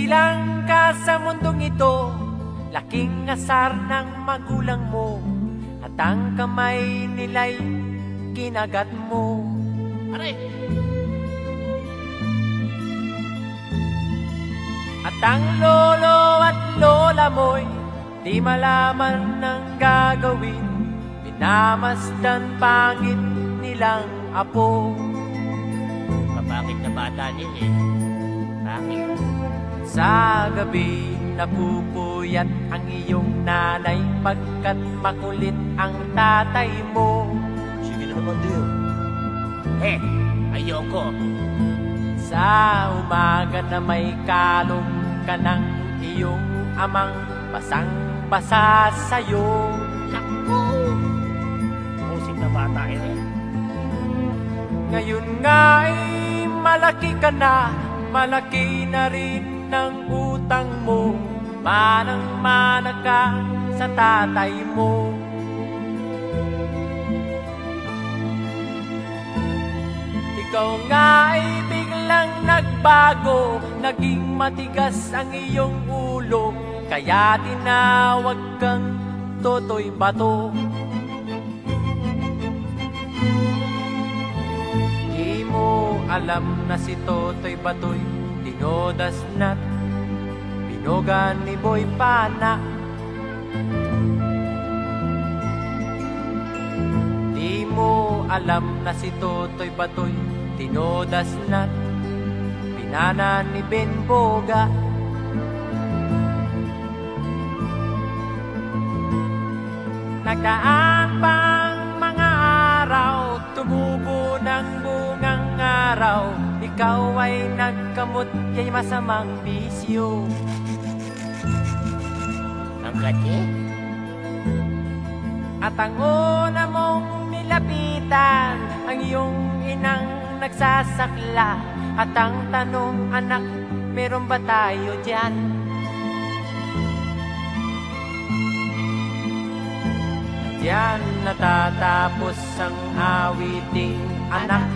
Nagsilang ka sa mundong ito, laking asar ng magulang mo, at ang kamay nila'y kinagat mo. Aray! At ang lolo at lola mo'y di malaman ng gagawin, minamasdan pangit nilang apo. Mapangit na bata nila eh. Pangit. Sa gabi napupuyat ang iyong nanay, pagkat makulit ang tatay mo. Sige na naman din. Ayoko. Sa umaga na may kalong ka ng iyong amang basang-basa sa'yo. Naku! Musik na bata yun eh. Ngayon nga ay malaki ka na, malaki na rin ng utang mo, manang-mana ka sa tatay mo. Ikaw nga ay biglang nagbago, naging matigas ang iyong ulo, kaya tinawag kang Totoy Bato. Di mo alam na si Totoy Bato'y dinodas na't binogan ni Boy Pana. Di mo alam na si Totoy Bato'y tinodas na pinana ni Benboga. Nagdaan pang mga araw, tumubo ng bungang araw, ikaw ay nagkamot kay masamang bisyo. Ang kati? At ang una mong nilapitan, ang iyong inang nagsasakla, at ang tanong, anak, meron ba tayo dyan? Diyan natatapos ang awiting anak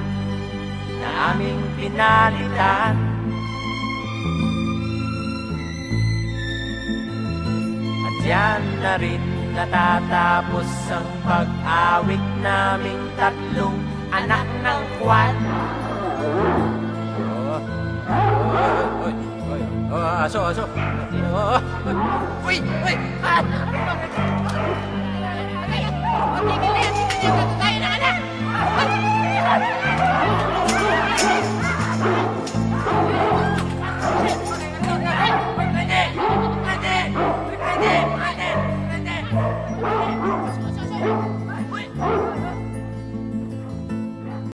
na aming pinalitan. At diyan na rin natatapos ang pag-awit naming tatlong anak ng kwan. Aso. Uy!